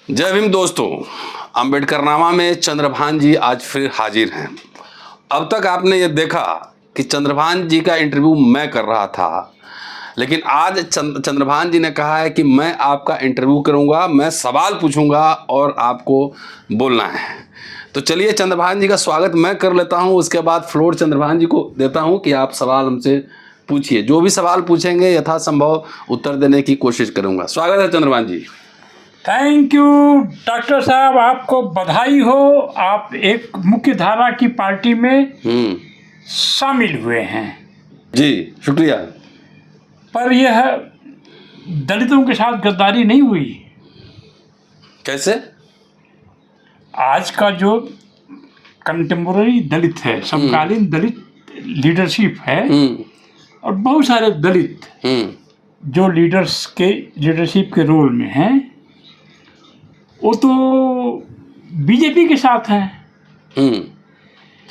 जय भीम दोस्तों, अम्बेडकरनामा में चंद्रभान जी आज फिर हाजिर हैं। अब तक आपने ये देखा कि चंद्रभान जी का इंटरव्यू मैं कर रहा था, लेकिन आज चंद्रभान जी ने कहा है कि मैं आपका इंटरव्यू करूंगा, मैं सवाल पूछूंगा और आपको बोलना है। तो चलिए चंद्रभान जी का स्वागत मैं कर लेता हूं, उसके बाद फ्लोर चंद्रभान जी को देता हूं कि आप सवाल हमसे पूछिए। जो भी सवाल पूछेंगे यथासंभव उत्तर देने की कोशिश करूंगा। स्वागत है चंद्रभान जी। थैंक यू डॉक्टर साहब, आपको बधाई हो। आप एक मुख्य धारा की पार्टी में शामिल हुए हैं। जी शुक्रिया। पर यह दलितों के साथ गद्दारी नहीं हुई। कैसे? आज का जो कंटेम्पोररी दलित है, समकालीन दलित लीडरशिप है, और बहुत सारे दलित जो लीडरशिप के रोल में हैं, वो तो बीजेपी के साथ हैं।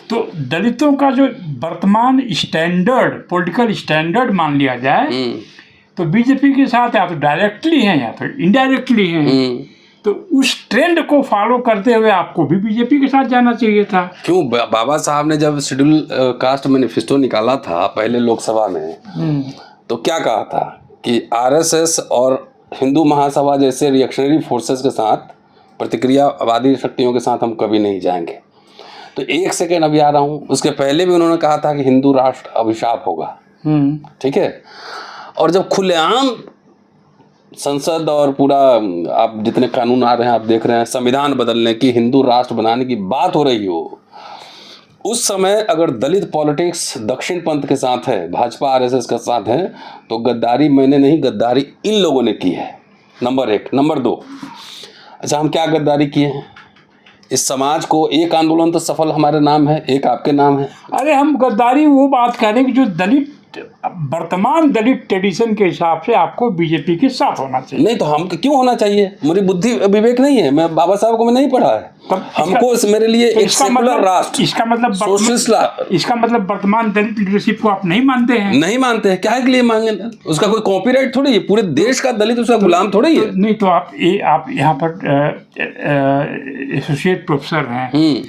तो दलितों का जो वर्तमान स्टैंडर्ड, पॉलिटिकल स्टैंडर्ड मान लिया जाए तो बीजेपी के साथ या तो डायरेक्टली हैं या फिर इनडायरेक्टली हैं। तो उस ट्रेंड को फॉलो करते हुए आपको भी बीजेपी के साथ जाना चाहिए था। क्यों? बाबा साहब ने जब शेड्यूल कास्ट मैनिफेस्टो निकाला था पहले लोकसभा में, तो क्या कहा था कि आरएसएस और हिंदू महासभा जैसे रिएक्शनरी फोर्सेस के साथ, प्रतिक्रियावादी शक्तियों के साथ हम कभी नहीं जाएंगे। तो एक सेकेंड अभी आ रहा हूँ, उसके पहले भी उन्होंने कहा था कि हिंदू राष्ट्र अभिशाप होगा। ठीक है। और जब खुलेआम संसद और पूरा आप जितने कानून आ रहे हैं, आप देख रहे हैं, संविधान बदलने की, हिंदू राष्ट्र बनाने की बात हो रही हो, उस समय अगर दलित पॉलिटिक्स दक्षिण पंथ के साथ है, भाजपा आरएसएस के साथ है, तो गद्दारी मैंने नहीं, गद्दारी इन लोगों ने की है। नंबर एक। नंबर दो, अच्छा हम क्या गद्दारी किए हैं? इस समाज को, एक आंदोलन तो सफल हमारे नाम है, एक आपके नाम है। अरे हम गद्दारी वो बात कर रहे हैं कि जो दलित वर्तमान दलित ट्रेडिशन के हिसाब से आपको बीजेपी के साथ होना चाहिए। नहीं तो हम क्यों होना चाहिए? मेरी बुद्धि विवेक नहीं है, मैं बाबा साहब को मैं नहीं पढ़ा है। हमको मेरे लिए एक सेकुलर राष्ट्र, इसका मतलब सोशलिस्ट, इसका मतलब वर्तमान दलित लीडरशिप को आप नहीं मानते हैं? नहीं मानते हैं। क्या के लिए मांगे? उसका कोई कॉपीराइट थोड़ी है, पूरे देश का दलित उसका गुलाम थोड़ी है। नहीं तो आप यहाँ पर एसोसिएट प्रोफेसर हैं,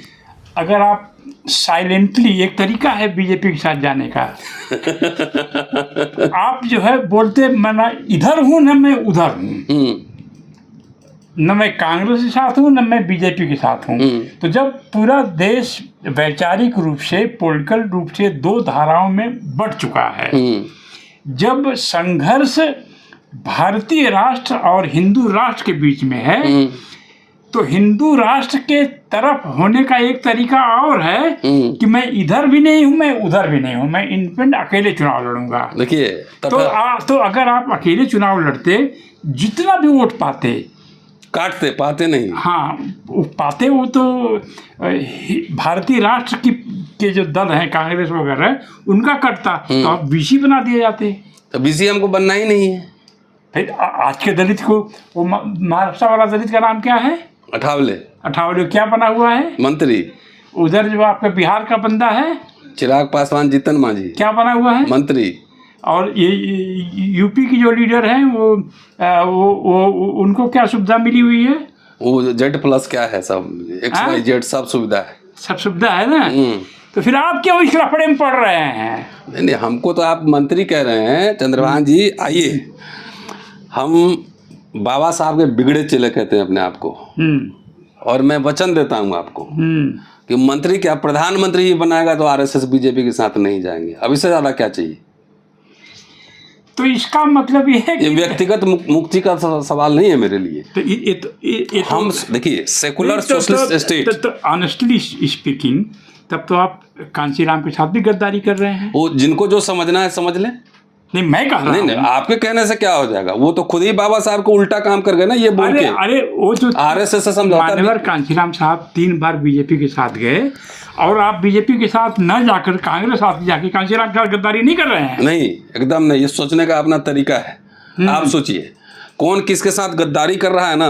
अगर आप साइलेंटली, एक तरीका है बीजेपी के साथ जाने का, आप जो है बोलते मैं ना इधर हूं न मैं उधर हूं, न मैं कांग्रेस के साथ हूं न मैं बीजेपी के साथ हूं। तो जब पूरा देश वैचारिक रूप से, पॉलिटिकल रूप से दो धाराओं में बढ़ चुका है, जब संघर्ष भारतीय राष्ट्र और हिंदू राष्ट्र के बीच में है, तो हिंदू राष्ट्र के तरफ होने का एक तरीका और है कि मैं इधर भी नहीं हूं, मैं उधर भी नहीं हूं, मैं इंडिपेंडेंट अकेले चुनाव लड़ूंगा। देखिए तो अगर आप अकेले चुनाव लड़ते, जितना भी वोट पाते, काटते पाते नहीं, हाँ पाते, वो तो भारतीय राष्ट्र के जो दल हैं, कांग्रेस वगैरह, उनका कटता, तो आप बीसी बना दिए जाते। तो बीसी हमको बनना ही नहीं है। फिर आज के दलित को, वो महाराष्ट्र वाला दलित का नाम क्या है? अठावले क्या बना हुआ है? मंत्री। उधर जो आपका बिहार का बंदा है चिराग पासवान, जीतन मांझी, क्या बना हुआ है? मंत्री। और ये यूपी की जो लीडर हैं वो उनको क्या सुविधा मिली हुई है? वो Z+ क्या है, सब XYZ सब सुविधा है, सब सुविधा है ना। तो फिर आप क्यों इस लफड़े में पड़ रहे हैं? नहीं, हमको तो आप मंत्री कह रहे हैं। चंद्रभान जी आइए, हम बाबा साहब के बिगड़े चेले कहते हैं अपने आप को, और मैं वचन देता हूं आपको कि मंत्री क्या, प्रधानमंत्री ही बनाएगा तो आरएसएस बीजेपी के साथ नहीं जाएंगे। अब इससे ज्यादा क्या चाहिए? तो इसका मतलब ये है कि ये व्यक्तिगत मुक्ति का सवाल नहीं है मेरे लिए। तो हम देखिए सेकुलर सोशलिस्ट स्टेट, तो ऑनेस्टली स्पीकिंग, तब तो आप कांचीराम के साथ भी गद्दारी कर रहे हैं। वो जिनको जो समझना है समझ लें। नहीं, मैं कह रहा हूं, नहीं, आपके कहने से क्या हो जाएगा? वो तो खुद ही बाबा साहब को उल्टा काम कर गए ना, ये बोल के। अरे वो जो आरएसएस से समझौता, मान्यवर कांचीराम साहब 3 बार बीजेपी के साथ गए, और आप बीजेपी के साथ न जाकर कांग्रेस साथ जाके कांचीराम के साथ गद्दारी नहीं कर रहे हैं। नहीं, एकदम नहीं। ये सोचने का अपना तरीका है। आप सोचिए, कौन किसके साथ गद्दारी कर रहा है ना,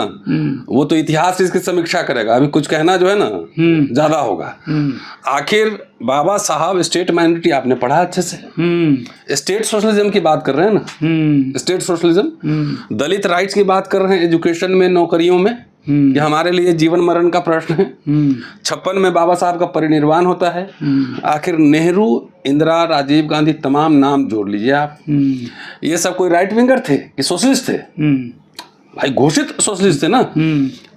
वो तो इतिहास इसकी समीक्षा करेगा। अभी कुछ कहना जो है ना ज्यादा होगा। आखिर बाबा साहब स्टेट माइनॉरिटी आपने पढ़ा अच्छे से, स्टेट सोशलिज्म की बात कर रहे हैं ना, स्टेट सोशलिज्म, दलित राइट्स की बात कर रहे हैं, एजुकेशन में, नौकरियों में, कि हमारे लिए जीवन मरण का प्रश्न है। 56 में बाबा साहब का परिनिर्वाण होता है। आखिर नेहरू, इंदिरा, राजीव गांधी, तमाम नाम जोड़ लीजिए आप, ये सब कोई राइट विंगर थे कि सोशलिस्ट थे? भाई घोषित सोशलिस्ट थे ना।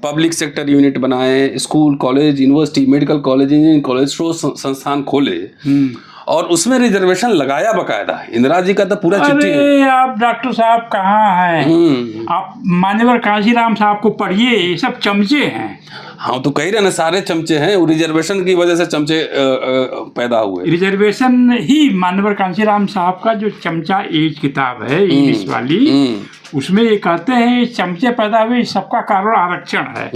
पब्लिक सेक्टर यूनिट बनाए, school, college, university, medical college, engineering college, शोध संस्थान खोले और उसमें रिजर्वेशन लगाया बकायदा। इंदिरा जी का तो पूरा चिट्ठी है। अरे आप डॉक्टर साहब कहाँ हैं? आप मान्यवर कांशीराम साहब को पढ़िए, ये सब चमचे हैं। हाँ तो कह रहे ना, सारे चमचे हैं। वो रिजर्वेशन की वजह से चमचे पैदा हुए। रिजर्वेशन ही मान्यवर कांशीराम साहब का जो चमचा एज किताब है इंग्लिश वाली, उसमें ये कहते हैं ये चमचे पैदा हुए, सबका कारण आरक्षण है,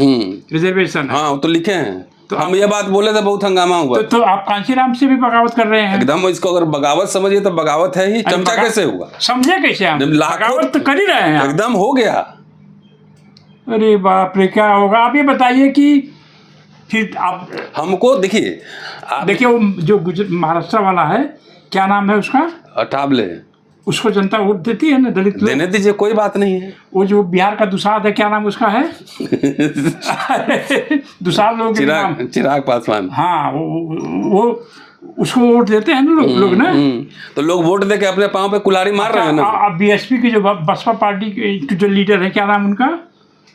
रिजर्वेशन है। हाँ वो तो लिखे हैं। तो हम ये बात बोले थे, बहुत हंगामा हुआ। तो आप कांशीराम से भी बगावत कर रहे हैं? एकदम। इसको अगर बगावत समझिए तो बगावत है ही। चमचा कैसे हुआ? समझे कैसे हम? बगावत तो कर ही रहे हैं। एकदम हो गया। अरे बाप रे, क्या होगा? आप ये बताइए कि फिर आप हमको देखिए वो जो महाराष्ट्र वाला है, क्या नाम है उसका? अठावले। उसको जनता वोट देती है ना, दलित लोग? देने दीजिए, कोई बात नहीं है। वो जो बिहार का दुसाध है, क्या नाम उसका है? दुसाध लोग, चिराग पासवान। हाँ, वो उसको वोट देते हैं ना लोग ना। तो लोग वोट देके अपने पांव पे कुल्हाड़ी मार रहे हैं ना। अब बीएसपी की जो बसपा पार्टी के जो लीडर है, क्या नाम उनका,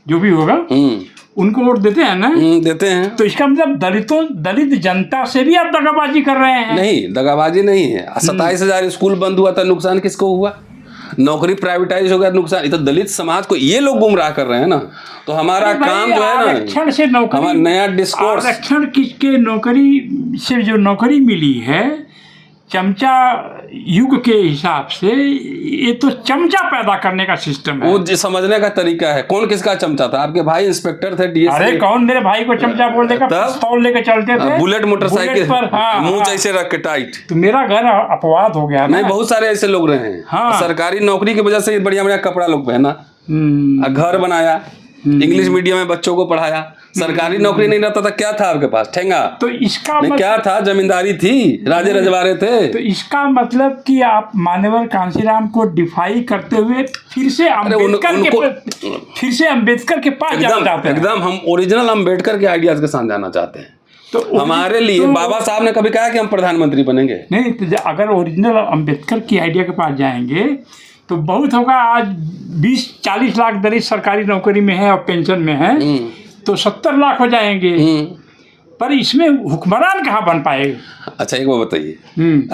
जो भी होगा, उनको वोट देते हैं ना? देते हैं। तो इसका मतलब दलित जनता से भी आप दगाबाजी कर रहे हैं? नहीं, दगाबाजी नहीं है। 27,000 स्कूल बंद हुआ था, नुकसान किसको हुआ? नौकरी प्राइवेटाइज हो गया, नुकसान। तो दलित समाज को ये लोग गुमराह कर रहे हैं ना। तो हमारा काम जो है ना, आरक्षण से नौकरी, हमारा नया डिस्कोर्स, आरक्षण किसके नौकरी से जो नौकरी मिली है, चमचा युग के हिसाब से, ये तो चमचा पैदा करने का सिस्टम है। वो समझने का तरीका है। कौन किसका चमचा था? आपके भाई इंस्पेक्टर थे, डीएस। अरे कौन मेरे भाई को चमचा बोल देगा? पिस्तौल लेके चलते थे, बुलेट मोटरसाइकिल पर, मुंह ऐसे रख के टाइट। तो मेरा घर अपवाद हो गया ना? नहीं, बहुत सारे ऐसे लोग रहे हैं। हाँ। सरकारी नौकरी की वजह से बढ़िया बढ़िया कपड़ा लोग पहना, घर बनाया, इंग्लिश मीडियम में बच्चों को पढ़ाया। सरकारी नौकरी नहीं रहता था, क्या था आपके पास? ठेंगा। तो इसका क्या था? जमींदारी थी, राजे रजवाड़े थे। तो इसका मतलब कि आप मान्यवर कांशीराम को डिफाई करते हुए फिर से अम्बेडकर के पास जाना चाहते हैं? एकदम। हम ओरिजिनल अम्बेडकर के आइडियाज के साथ जाना चाहते हैं। तो हमारे लिए बाबा साहब ने कभी कहा कि हम प्रधानमंत्री बनेंगे? नहीं। तो अगर ओरिजिनल अम्बेडकर की आइडिया के पास जाएंगे तो बहुत होगा। आज 20-40 लाख दलित सरकारी नौकरी में है और पेंशन में है, तो 70 लाख हो जाएंगे। पर इसमें हुक्मरान कहाँ बन पाएगा? अच्छा एक बात बताइए,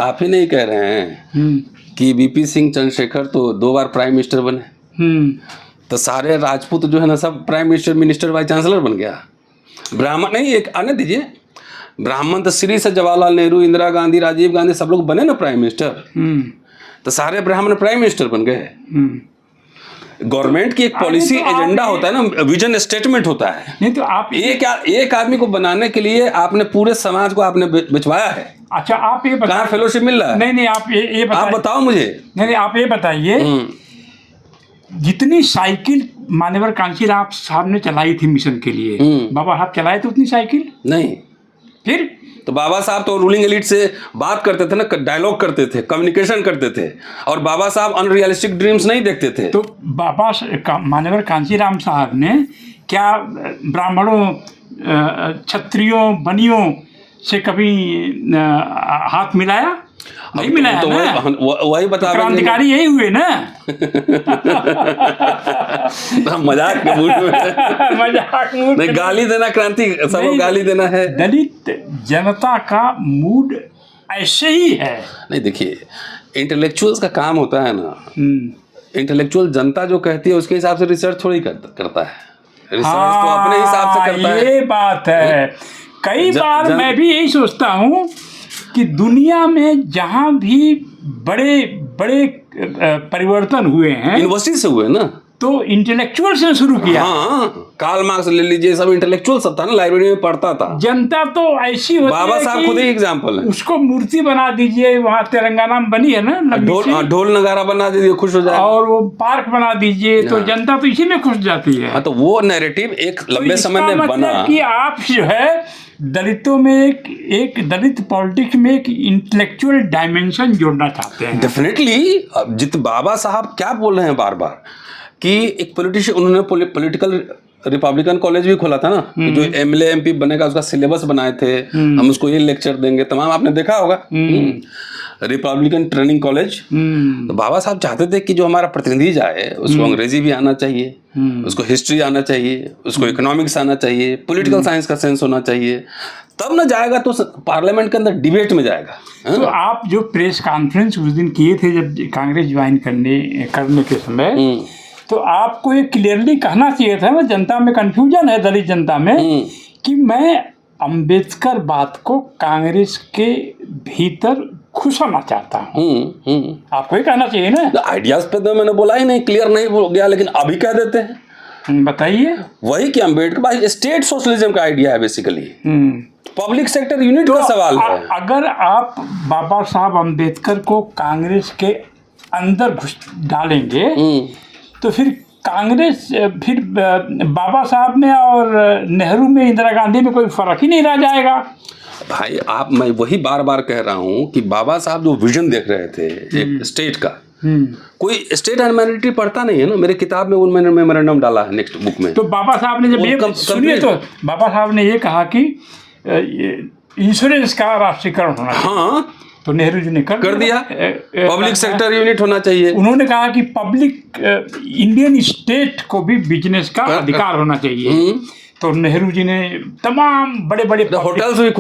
आप ही नहीं कह रहे हैं कि बीपी सिंह चंद्रशेखर तो 2 बार प्राइम मिनिस्टर बने? तो सारे राजपूत जो है ना, सब प्राइम मिनिस्टर वाइस चांसलर बन गया। ब्राह्मण नहीं, एक आने दीजिए, ब्राह्मण तो श्री से जवाहरलाल नेहरू, इंदिरा गांधी, राजीव गांधी, सब लोग बने ना प्राइम मिनिस्टर। तो सारे ब्राह्मण प्राइम मिनिस्टर बन गए। गवर्नमेंट की एक पॉलिसी एजेंडा होता है ना, विजन स्टेटमेंट होता है। नहीं तो आप एक आदमी को बनाने के लिए आपने पूरे समाज को आपने बिछवाया है। अच्छा आप ये कहाँ फेलोशिप मिल रहा है? नहीं आप ये आप बताओ मुझे। नहीं आप ये बताइए, जितनी साइकिल मान्यवर कांशीराम साहब ने चलाई थी मिशन के लिए, बाबा साहब चलाए थे उतनी साइकिल? नहीं। फिर तो बाबा साहब तो रूलिंग एलिट से बात करते थे ना, डायलॉग करते थे, कम्युनिकेशन करते थे, और बाबा साहब अनरियलिस्टिक ड्रीम्स नहीं देखते थे। तो बाबा मान्यवर कांशीराम साहब ने क्या ब्राह्मणों, क्षत्रियों, बनियों से कभी हाथ मिलाया? नहीं मिलाया तो ना। वही बता, क्रांतिकारी यही हुए ना। मजाक के मूड में मजाक मूड नहीं, गाली देना क्रांति, सबको गाली देना है। दलित जनता का मूड ऐसे ही है। नहीं देखिए, इंटेलेक्चुअल्स का काम होता है ना, इंटेलेक्चुअल जनता जो कहती है उसके हिसाब से रिसर्च थोड़ी करता है। रिसर्च तो अपने हिसाब से करता है। ये बात है। कई बार मैं भी यही सोचता हूँ कि दुनिया में जहाँ भी बड़े बड़े परिवर्तन हुए हैं, यूनिवर्सिटी से हुए ना, तो इंटेलेक्चुअल से शुरू किया। हाँ, कार्ल मार्क्स ले लीजिए, सब इंटेलेक्चुअल सब था ना, लाइब्रेरी में पढ़ता था। जनता तो ऐसी होती है, बाबा साहब खुद ही एग्जाम्पल है। उसको मूर्ति बना दीजिए, वहाँ तेलंगाना में बनी है ना, ढोल नगारा बना दीजिए, खुश हो जाए। और वो पार्क बना दीजिए, तो जनता तो इसी में खुश जाती है। हाँ, तो वो नैरेटिव एक लंबे समय में बना कि आप जो है दलितों में एक दलित पॉलिटिक्स में एक इंटेलेक्चुअल डायमेंशन जोड़ना चाहते हैं। डेफिनेटली। बाबा साहब क्या बोल रहे हैं बार बार कि एक पॉलिटिशियन, उन्होंने पॉलिटिकल रिपब्लिकन कॉलेज भी खोला था ना, जो एमएलए एमपी बनेगा उसका सिलेबस बनाए थे, हम उसको ये लेक्चर देंगे तमाम, आपने देखा होगा। Republican training college. तो बाबा साहब चाहते थे कि जो हमारा प्रतिनिधि जाए उसको अंग्रेजी भी आना चाहिए, उसको हिस्ट्री आना चाहिए, उसको इकोनॉमिक्स आना चाहिए, पॉलिटिकल साइंस का सेंस होना चाहिए, तब ना जाएगा तो पार्लियामेंट के अंदर डिबेट में जाएगा। तो आप जो प्रेस कॉन्फ्रेंस उस दिन किए थे जब कांग्रेस ज्वाइन करने के समय, तो आपको ये क्लियरली कहना चाहिए था ना, जनता में कंफ्यूजन है, दलित जनता में, कि मैं अंबेडकर बात को कांग्रेस के भीतर घुसाना चाहता हूँ। आपको ही कहना चाहिए ना। आइडियाज पे तो मैंने बोला ही नहीं, क्लियर नहीं हो गया, लेकिन अभी कह देते हैं। बताइए। वही कि अंबेडकर भाई स्टेट सोशलिज्म का आइडिया है बेसिकली, पब्लिक सेक्टर यूनिट तो का सवाल है। अगर आप बाबा साहब अंबेडकर को कांग्रेस के अंदर घुस डालेंगे तो फिर कांग्रेस, फिर बाबा साहब में और नेहरू में, इंदिरा गांधी में कोई फर्क ही नहीं रह जाएगा। भाई मैं वही बार बार कह रहा हूँ कि बाबा साहब जो विजन देख रहे थे एक स्टेट का, कोई स्टेट एंड माइनॉरिटी पढ़ता नहीं है ना। मेरे किताब में उन्होंने मेमोरेंडम डाला है नेक्स्ट बुक में। तो बाबा साहब ने जब ये सुनिए, तो बाबा साहब ने ये कहा कि इंश्योरेंस का राष्ट्रीयकरण होना चाहिए। हाँ, तो नेहरू जी ने कर दिया। पब्लिक सेक्टर यूनिट होना चाहिए। उन्होंने कहा कि पब्लिक इंडियन स्टेट को भी बिजनेस का अधिकार होना चाहिए। तो नेहरू जी ने तमाम बड़े बड़े होटल्स भी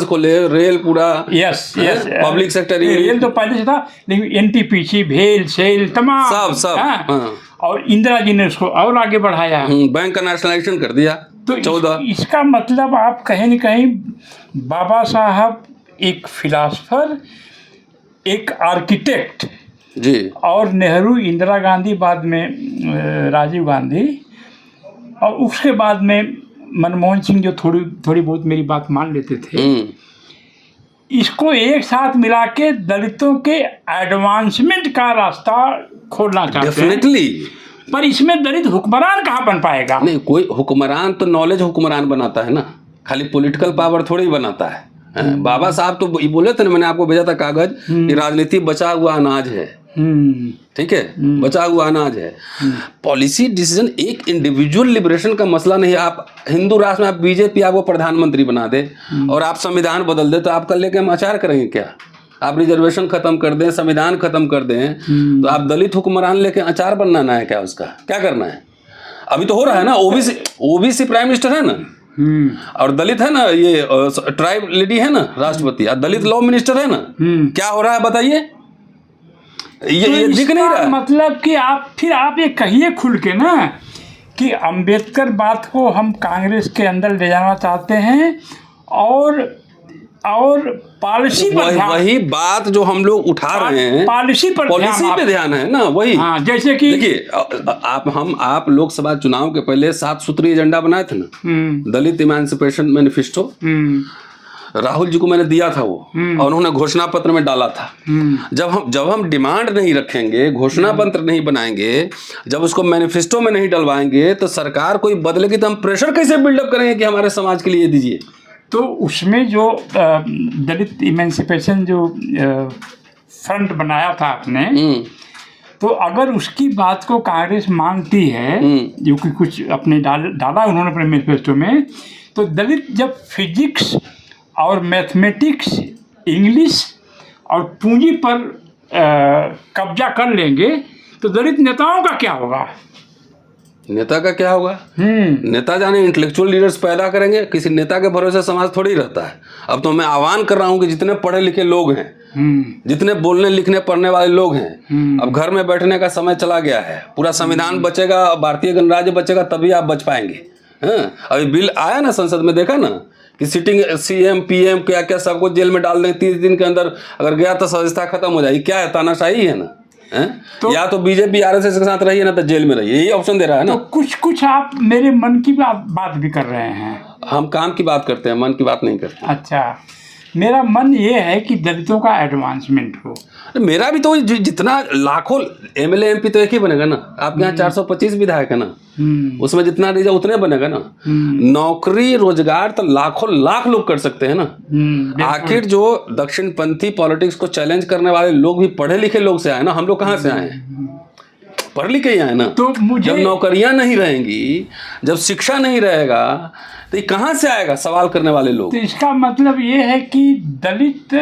खोले, रेल पूरा। यस पब्लिक सेक्टर रेल तो पहले से था, लेकिन एनटीपीसी, भेल, सेल, तमाम सब हाँ। और इंदिरा जी ने उसको और आगे बढ़ाया, बैंक का नेशनलाइजेशन कर दिया। तो 14 इसका मतलब आप कहीं न कहीं बाबा साहब एक फिलासफर, एक आर्किटेक्ट जी, और नेहरू, इंदिरा गांधी, बाद में राजीव गांधी, और उसके बाद में मनमोहन सिंह जो थोड़ी बहुत मेरी बात मान लेते थे, इसको एक साथ मिला के दलितों के एडवांसमेंट का रास्ता खोलना चाहते हैं। डेफिनेटली। पर इसमें दलित हुक्मरान कहाँ बन पाएगा? नहीं, कोई हुक्मरान तो नॉलेज हुक्मरान बनाता है ना, खाली पॉलिटिकल पावर थोड़ी बनाता है। बाबा साहब तो ये बोले थे ना, मैंने आपको भेजा था कागज, कि राजनीति बचा हुआ अनाज है। ठीक है, बचा हुआ अनाज है। पॉलिसी डिसीजन एक इंडिविजुअल लिबरेशन का मसला नहीं है। आप हिंदू राष्ट्र में आप बीजेपी आपको प्रधानमंत्री बना दे और आप संविधान बदल दे, तो आप कल लेके हम अचार करेंगे क्या? आप रिजर्वेशन खत्म कर दें, संविधान खत्म कर दें, तो आप दलित हुक्मरान लेके अचार बनना है क्या? उसका क्या करना है? अभी तो हो रहा है ना, ओबीसी प्राइम मिनिस्टर है ना, और दलित है ना, ये ट्राइब लेडी है ना राष्ट्रपति, और दलित लॉ मिनिस्टर है ना। क्या हो रहा है बताइए? ये दिख नहीं रहा। मतलब कि आप ये कहिए खुल के ना कि अंबेडकर बात को हम कांग्रेस के अंदर ले जाना चाहते हैं, और पॉलिसी पर वही बात जो हम लोग उठा रहे हैं, पॉलिसी पे ध्यान है ना। वही जैसे कि देखिए, आप लोकसभा चुनाव के पहले 7 सूत्री एजेंडा बनाए थे ना, दलित इमांसिपेशन मैनिफेस्टो, राहुल जी को मैंने दिया था वो, और उन्होंने घोषणा पत्र में डाला था। जब हम डिमांड नहीं रखेंगे, घोषणा पत्र नहीं बनाएंगे, जब उसको मैनिफेस्टो में नहीं डलवाएंगे, तो सरकार कोई बदलेगी, तो हम प्रेशर कैसे बिल्डअप करेंगे कि हमारे समाज के लिए दीजिए? तो उसमें जो दलित इमेंसिपेशन जो फ्रंट बनाया था आपने, तो अगर उसकी बात को कांग्रेस मानती है, जो कि कुछ अपने डाला उन्होंने अपने मैनिफेस्टो में, तो दलित जब फिजिक्स और मैथमेटिक्स, इंग्लिश और पूंजी पर कब्जा कर लेंगे, तो दलित नेताओं का क्या होगा? नेता का क्या होगा? नेता जाने इंटेलेक्चुअल लीडर्स पैदा करेंगे। किसी नेता के भरोसे समाज थोड़ी रहता है। अब तो मैं आह्वान कर रहा हूँ कि जितने पढ़े लिखे लोग हैं, जितने बोलने लिखने पढ़ने वाले लोग हैं, अब घर में बैठने का समय चला गया है। पूरा संविधान बचेगा, भारतीय गणराज्य बचेगा, तभी आप बच पाएंगे। अभी बिल आया ना संसद में, देखा ना कि सिटिंग सीएम पीएम क्या क्या सबको जेल में डाल देंगे 30 दिन के अंदर, अगर गया तो सदस्यता खत्म हो जाएगी। क्या है, तानाशाही है ना? तो या तो बीजेपी आरएसएस के साथ रहिए ना, तो जेल में रहिए, यही ऑप्शन दे रहा है ना। तो कुछ आप मेरे मन की बात भी कर रहे हैं। हम काम की बात करते हैं, मन की बात नहीं करते। अच्छा, मेरा मन ये है कि दलितों का एडवांसमेंट हो। मेरा भी तो जितना लाखों एमएलए एमपी तो एक ही बनेगा ना। आपके यहाँ 425 विधायक है ना, उसमें जितना दीजिए उतने बनेगा ना। नौकरी रोजगार तो लाखों लाख लोग कर सकते हैं ना। आखिर जो दक्षिणपंथी पॉलिटिक्स को चैलेंज करने वाले लोग भी पढ़े लिखे लोग से आए ना, हम लोग कहाँ से आए हैं? पढ़ लिख के आए ना। तो मुझे जब नौकरियां नहीं रहेंगी, जब शिक्षा नहीं रहेगा, तो ये कहाँ से आएगा सवाल करने वाले लोग। तो इसका मतलब ये है कि दलित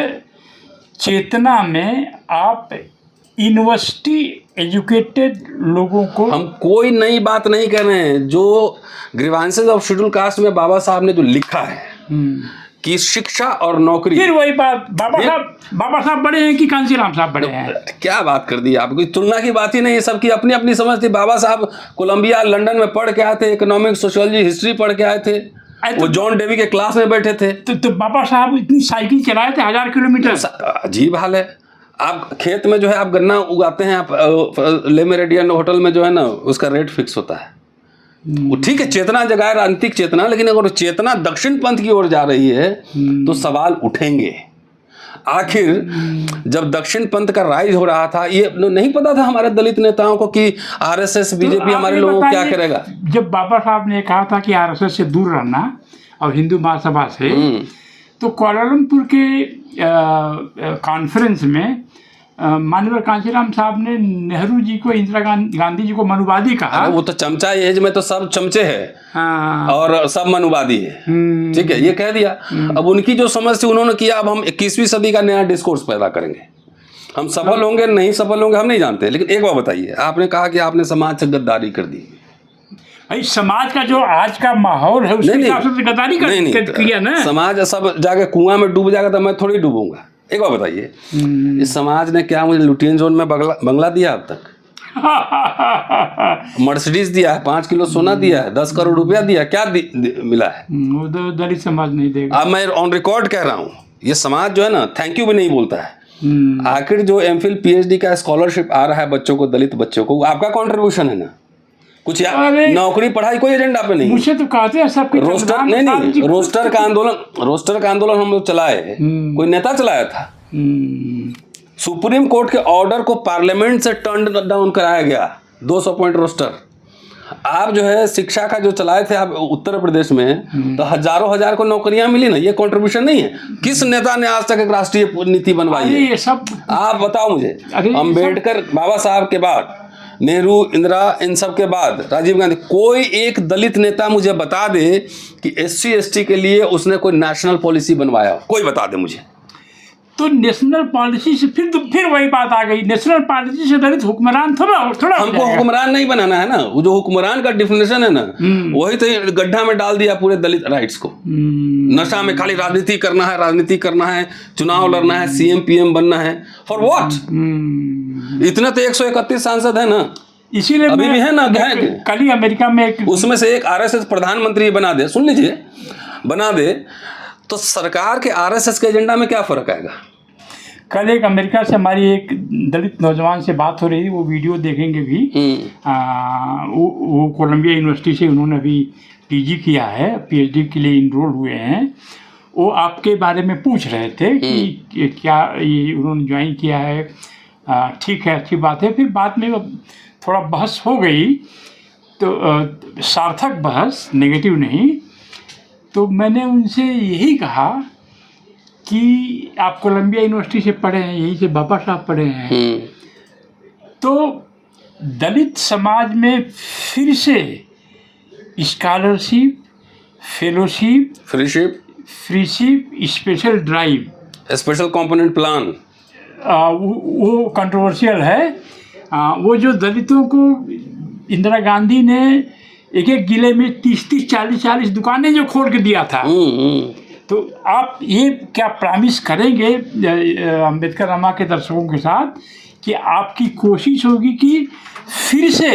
चेतना में आप यूनिवर्सिटी एजुकेटेड लोगों को, हम कोई नई बात नहीं कर रहे हैं। जो ग्रीवांसेस ऑफ शेड्यूल कास्ट में बाबा साहब ने जो लिखा है कि शिक्षा और नौकरी, फिर वही बात, बाबा साहब बड़े हैं कि कांसीराम साहब बड़े हैं? क्या बात कर दी आप, कोई तुलना की बात ही नहीं है। सबकी अपनी अपनी समझ थी। बाबा साहब कोलंबिया लंदन में पढ़ के आए थे, इकोनॉमिक्स सोशियोलॉजी हिस्ट्री पढ़ के आए थे, वो जॉन डेवी के क्लास में बैठे थे। तो बाबा साहब इतनी साइकिल चलाए थे 1000 किलोमीटर। अजीब हाल है। आप खेत में जो है आप गन्ना उगाते हैं, आप ले मेरिडियन होटल में जो है ना उसका रेट फिक्स होता है। वो ठीक है, चेतना जगाए राजनीतिक चेतना, लेकिन अगर चेतना दक्षिण पंथ की ओर जा रही है तो सवाल उठेंगे। आखिर जब दक्षिण पंथ का राइज हो रहा था, ये नहीं पता था हमारे दलित नेताओं को कि आरएसएस बीजेपी तो हमारे लोगों को क्या करेगा। जब बाबा साहब ने कहा था कि आरएसएस से दूर रहना और हिंदू महासभा से, तो कुआलालंपुर के कॉन्फ्रेंस में माननीय कांशीराम साहब ने नेहरू जी को, इंदिरा गांधी जी को मनुवादी कहा। वो तो चमचा एज में तो सब चमचे हैं। हाँ। और सब मनुवादी है। ठीक है, ये कह दिया। अब उनकी जो समझ थी उन्होंने किया, अब हम 21वीं सदी का नया डिस्कोर्स पैदा करेंगे। हम सफल होंगे नहीं सफल होंगे हम नहीं जानते, लेकिन एक बात बताइए, आपने कहा कि आपने समाज से गद्दारी कर दी। भाई समाज का जो आज का माहौल है उसके हिसाब से गद्दारी किया ना। समाज सब जाके कुआं में डूब जाएगा तो मैं थोड़ी डूबूंगा। एक बात बताइए, इस समाज ने क्या मुझे लुटियन जोन में बंगला दिया अब तक? मर्सिडीज दिया है, 5 किलो सोना दिया है, 10 करोड़ रुपया दिया, क्या मिला है? वो तो दलित समाज नहीं देगा। अब मैं ऑन रिकॉर्ड कह रहा हूँ, ये समाज जो है ना थैंक यू भी नहीं बोलता है। आखिर जो एमफिल पीएचडी का स्कॉलरशिप आ रहा है बच्चों को, दलित बच्चों को, आपका कॉन्ट्रीब्यूशन है ना कुछ? नौकरी पढ़ाई कोई एजेंडा पे नहीं। मुझे तो कहते हैं सब रोस्टर नहीं, रोस्टर का आंदोलन हम लोग चलाए, कोई नेता चलाया था। सुप्रीम कोर्ट के ऑर्डर को पार्लियामेंट से टर्न डाउन कराया गया, 200 पॉइंट रोस्टर। आप जो है शिक्षा का जो चलाए थे आप उत्तर प्रदेश में, तो हजार को नौकरियां मिली ना, ये कंट्रीब्यूशन नहीं है? किस नेता ने आज तक एक राष्ट्रीय नीति बनवाई है? ये सब आप बताओ मुझे। अम्बेडकर, बाबा साहब के बाद नेहरू, इंदिरा, इन सब के बाद राजीव गांधी, कोई एक दलित नेता मुझे बता दे कि SC ST के लिए उसने कोई नेशनल पॉलिसी बनवाया, कोई बता दे मुझे। तो नेशनल पॉलिसी से फिर वही बात आ गई, नेशनल पॉलिसी से दलित हुक्मरान थोड़ा हमको हुक्मरान नहीं बनाना है ना। वो जो हुक्मरान का डिफिनेशन है ना, वही तो गड्ढा में डाल दिया पूरे दलित राइट्स को। नशा में खाली राजनीति करना है, चुनाव लड़ना है, CM PM बनना है, फॉर व्हाट? इतने तो 131 सांसद है ना, इसीलिए अभी भी है ना। कल ही अमेरिका में उसमें से एक RSS प्रधानमंत्री बना दे, सुन लीजिए, बना दे, तो सरकार के RSS के एजेंडा में क्या फर्क आएगा? कल एक अमेरिका से हमारी एक दलित नौजवान से बात हो रही थी, वो वीडियो देखेंगे भी। वो कोलंबिया यूनिवर्सिटी से उन्होंने अभी PG किया है, PhD के लिए इनरोल हुए हैं। वो आपके बारे में पूछ रहे थे कि क्या ये उन्होंने ज्वाइन किया है, ठीक है, अच्छी बात है। फिर बाद में थोड़ा बहस हो गई, तो सार्थक बहस, नेगेटिव नहीं। तो मैंने उनसे यही कहा कि आप कोलंबिया यूनिवर्सिटी से पढ़े हैं, यहीं से बाबा साहब पढ़े हैं, तो दलित समाज में फिर से scholarship, fellowship, freeship, special drive, special component plan, वो कंट्रोवर्शियल है। वो जो दलितों को इंदिरा गांधी ने एक जिले में 30 40 दुकानें जो खोल के दिया था, तो आप ये क्या प्रॉमिस करेंगे अम्बेडकर रामा के दर्शकों के साथ कि आपकी कोशिश होगी कि फिर से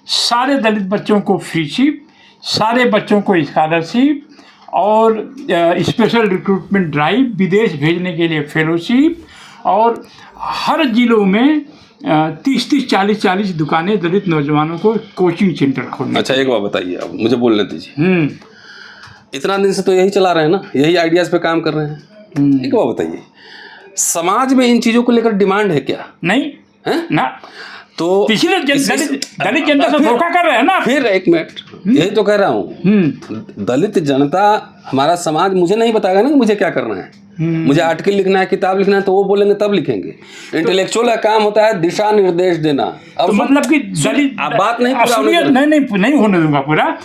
सारे दलित बच्चों को फ्रीशिप, सारे बच्चों को स्कॉलरशिप और स्पेशल रिक्रूटमेंट ड्राइव, विदेश भेजने के लिए फेलोशिप, और हर जिलों में 30 40 दुकानें दलित नौजवानों को कोचिंग सेंटर खोलने। अच्छा, एक बात बताइए, अब मुझे बोलने दीजिए। इतना दिन से तो यही चला रहे हैं ना, यही आइडियाज पे काम कर रहे हैं। एक बात बताइए, समाज में इन चीजों को लेकर डिमांड है क्या? नहीं है ना। तो दलित जनता से धोखा कर रहे हैं ना। फिर एक मिनट, यही तो कह रहा हूँ, दलित जनता, हमारा समाज मुझे नहीं बताएगा ना कि मुझे क्या करना है। मुझे आर्टिकल लिखना है, किताब लिखना है, तो वो बोलेंगे तब लिखेंगे। इंटेलेक्चुअल का काम होता है दिशा निर्देश देना। अब तो मतलब कि दलित आप बात नहीं पूरा नहीं होने दूंगा पूरा।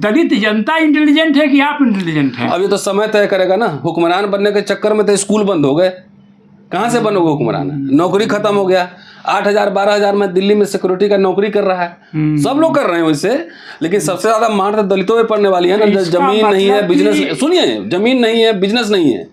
दलित जनता इंटेलिजेंट है कि आप इंटेलिजेंट हैं? अब ये तो समय तय करेगा ना। हुक्मरान बनने के चक्कर में तो स्कूल बंद हो गए, कहाँ से बनोगे हुक्मरान? नौकरी खत्म हो गया। 8,000 12,000 में दिल्ली में सिक्योरिटी का नौकरी कर रहा है, सब लोग कर रहे हैं वैसे, लेकिन सबसे ज्यादा मार तो दलितों में पड़ने वाली है ना। जमीन नहीं है, बिजनेस, सुनिए, जमीन नहीं है, बिजनेस नहीं है,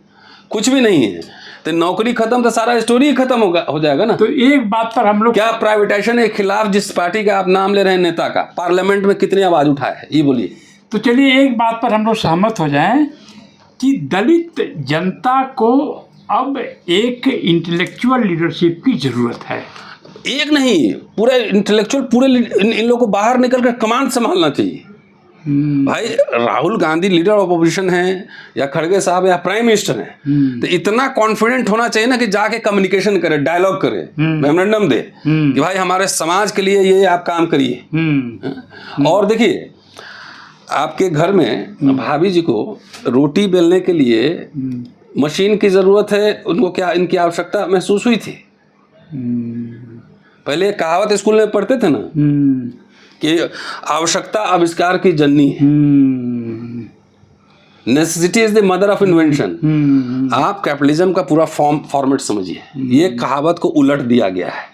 कुछ भी नहीं है, तो नौकरी खत्म तो सारा स्टोरी ही खत्म हो जाएगा ना। तो एक बात पर हम लोग क्या प्राइवेटाइजेशन के खिलाफ जिस पार्टी का आप नाम ले रहे हैं नेता का, पार्लियामेंट में कितनी आवाज उठाए है, ये बोलिए। तो चलिए एक बात पर हम लोग सहमत हो जाएं कि दलित जनता को अब एक इंटेलेक्चुअल लीडरशिप की जरूरत है। एक नहीं, पूरे इंटेलेक्चुअल, पूरे इन लोगों को बाहर निकल कर कमांड संभालना चाहिए। भाई Rahul Gandhi leader of opposition है, या खड़गे साहब या प्राइम मिनिस्टर हैं, तो इतना कॉन्फिडेंट होना चाहिए ना कि जाके कम्युनिकेशन करे, डायलॉग करे, मेमोरेंडम दे कि भाई हमारे समाज के लिए ये आप काम करिए। और देखिए, आपके घर में भाभी जी को रोटी बेलने के लिए मशीन की जरूरत है, उनको क्या इनकी आवश्यकता महसूस हुई थी? पहले कहावत स्कूल में पढ़ते थे ना कि आवश्यकता आविष्कार की जननी है, necessity is the mother of invention. आप कैपिटलिज्म का पूरा फॉर्मेट समझिए, ये कहावत को उलट दिया गया है।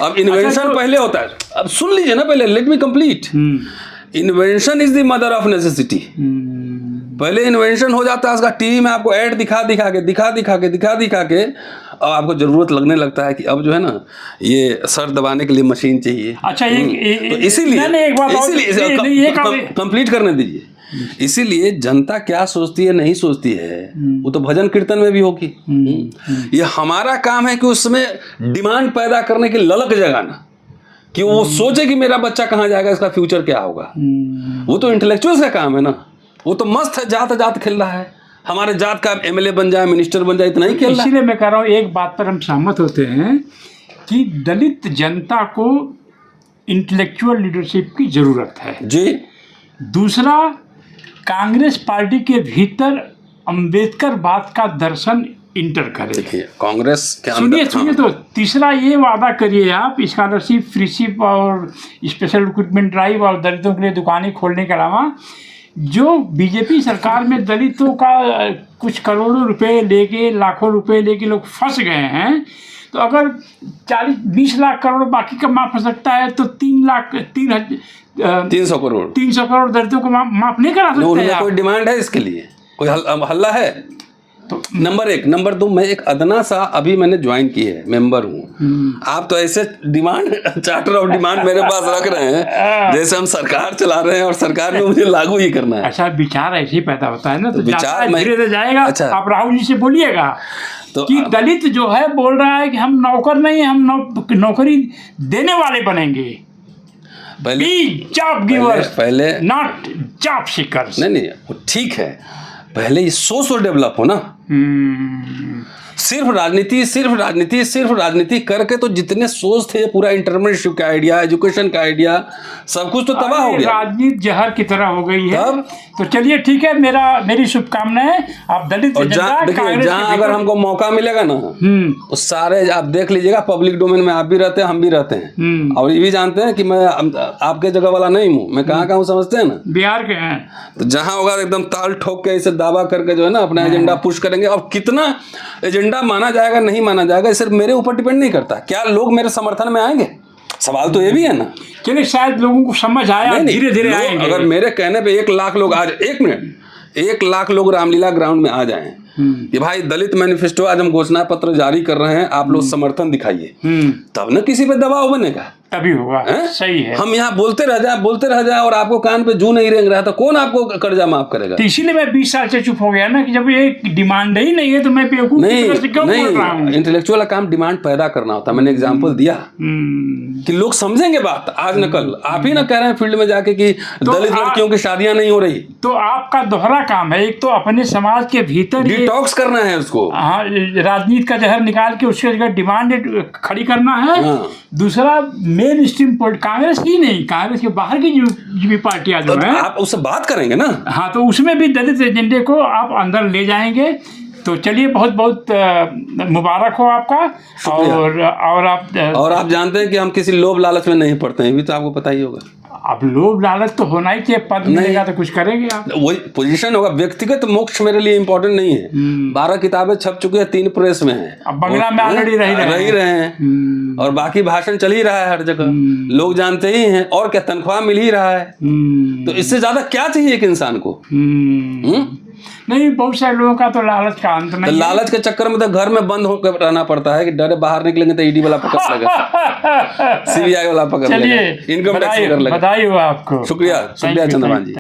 अब इन्वेंशन पहले होता है, अब सुन लीजिए ना पहले, let me complete. Invention is the mother of necessity. पहले इन्वेंशन हो जाता है उसका, टीवी में आपको ऐड दिखा दिखा के और आपको जरूरत लगने लगता है कि अब जो है ना ये सर दबाने के लिए मशीन चाहिए। अच्छा, तो इसीलिए कंप्लीट करने दीजिए। इसीलिए जनता क्या सोचती है नहीं सोचती है वो तो भजन कीर्तन में भी होगी। ये हमारा काम है कि उसमें डिमांड पैदा करने की ललक जगाना, कि वो सोचे कि मेरा बच्चा कहाँ जाएगा, इसका फ्यूचर क्या होगा। वो तो इंटेलेक्चुअल्स का काम है ना। वो तो मस्त है, जात खेल रहा है, हमारे जात का एमएलए बन जाए, मिनिस्टर बन जाए, इतना ही खेल रहा है। इसीलिए मैं कह रहा हूँ, एक बात पर हम सहमत होते हैं कि दलित जनता को इंटेलेक्चुअल लीडरशिप की जरूरत है जी। दूसरा, कांग्रेस पार्टी के भीतर अम्बेडकर बात का दर्शन इंटर करे। देखिए कांग्रेस के सुनिए तो तीसरा ये वादा करिए आप, स्कॉलरशिप, फ्रीशिप और स्पेशल रिक्रूटमेंट ड्राइव और दलितों के लिए दुकानें खोलने के अलावा, जो बीजेपी सरकार में दलितों का कुछ करोड़ों रुपए लेके, लाखों रुपए लेके लोग फंस गए हैं, तो अगर 40-20 लाख करोड़ बाकी का माफ हो सकता है, तो 300 करोड़ दलितों को माफ नहीं करा सकते। उनमें कोई डिमांड है इसके लिए, कोई हल्ला है? तो नंबर 1, नंबर 2, मैं एक अदना सा अभी मैंने ज्वाइन की है, मेंबर हूँ। आप तो ऐसे डिमांड, चार्टर ऑफ डिमांड मेरे पास रख रहे हैं जैसे हम सरकार चला रहे हैं और सरकार में मुझे लागू ही करना है। अच्छा, विचार ऐसे ही पैदा होता है ना, तो विचार धीरे जाएगा। अच्छा, आप राहुल जी से बोलिएगा तो कि दलित जो है बोल रहा है कि हम नौकर नहीं, हम नौकरी देने वाले बनेंगे। पहले जॉब गिवर्स, पहले नॉट जॉब सीकर्स। नहीं, ठीक है, पहले ये सोच तो डेवलप हो ना। सिर्फ राजनीति करके तो जितने सोच थे, पूरा इंटरप्रेन्योरशिप का आइडिया, एजुकेशन का आइडिया, सब कुछ तो तबाह हो गया। राजनीति जहर की तरह हो गई है। तो चलिए ठीक है, मेरी शुभकामनाएं। आप दलित जहाँ अगर हमको मौका मिलेगा ना, तो सारे आप देख लीजिएगा, पब्लिक डोमेन में आप भी रहते हैं, हम भी रहते हैं, और ये भी जानते हैं कि मैं आपके जगह वाला नहीं हूँ, मैं कहाँ का हूँ, समझते हैं ना, बिहार के हैं। तो जहाँ होगा एकदम ताल ठोक के इसे दावा करके जो है ना अपना एजेंडा पुश करेंगे। और कितना एजेंडा माना जाएगा नहीं माना जाएगा, सिर्फ मेरे ऊपर डिपेंड नहीं करता। क्या लोग मेरे समर्थन में आएंगे? सवाल तो ये भी है ना। चलिए, शायद लोगों को समझ आया, धीरे-धीरे आएंगे। अगर मेरे कहने पे 1 लाख लोग आज, 1 मिनट, 1 लाख लोग रामलीला ग्राउंड में आ जाएं कि भाई दलित मैनिफेस्टो आज हम घोषणा पत्र जारी कर रहे हैं, आप लोग समर्थन दिखाइए, तब ना किसी पे दबाव बनेगा, तभी होगा। सही है। हम यहाँ बोलते रह जाए और आपको कान पे जू नहीं रेंग रहा, तो कौन आपको कर्जा माफ करेगा? तो इसीलिए मैं 20 साल से चुप हो गया ना, कि जब ये डिमांड ही नहीं है तो मैं बेवकूफ क्यों बोल रहा हूँ? इंटेलेक्चुअल का काम डिमांड पैदा करना होता है। मैंने एग्जांपल दिया कि लोग समझेंगे बात आज न कल। आप ही ना कह रहे हैं फील्ड में जाके कि दलित लड़कियों की शादियां नहीं हो रही, तो आपका दोहरा काम है। एक तो अपने समाज के भीतर डिटॉक्स करना है उसको, राजनीति का जहर निकाल के उसके जगह डिमांड खड़ी करना है। दूसरा, मेन स्ट्रीम कांग्रेस की नहीं, कांग्रेस के बाहर की जो भी पार्टियां जो है, आप उससे बात करेंगे ना। हाँ, तो उसमें भी दलित एजेंडे को आप अंदर ले जाएंगे। तो चलिए, बहुत बहुत मुबारक हो आपका। और आप जानते हैं कि हम किसी लोभ लालच में नहीं पड़ते हैं, ये भी तो आपको पता ही होगा। अब लोभ लालच तो होना ही चाहिए, पद मिलेगा तो कुछ करेंगे आप, वही पोजीशन होगा। व्यक्तिगत मोक्ष मेरे लिए इम्पोर्टेंट नहीं है। 12 किताबें छप चुकी है, 3 प्रेस में है, अब बंगला में ऑलरेडी रह ही रहे हैं और बाकी भाषण चल ही रहा है हर जगह, लोग जानते ही हैं, और क्या तनख्वाह मिल ही रहा है। तो इससे ज्यादा क्या चाहिए एक इंसान को? नहीं, बहुत सारे लोगों का तो लालच का अंत नहीं है। लालच के चक्कर में तो घर में बंद होकर रहना पड़ता है कि डरे बाहर निकलेंगे तो ईडी वाला पकड़ लेगा, सीबीआई वाला पकड़ लेगा, इनकम टैक्स पकड़ लेगा। बधाई हो आपको। शुक्रिया चंद्रभान जी।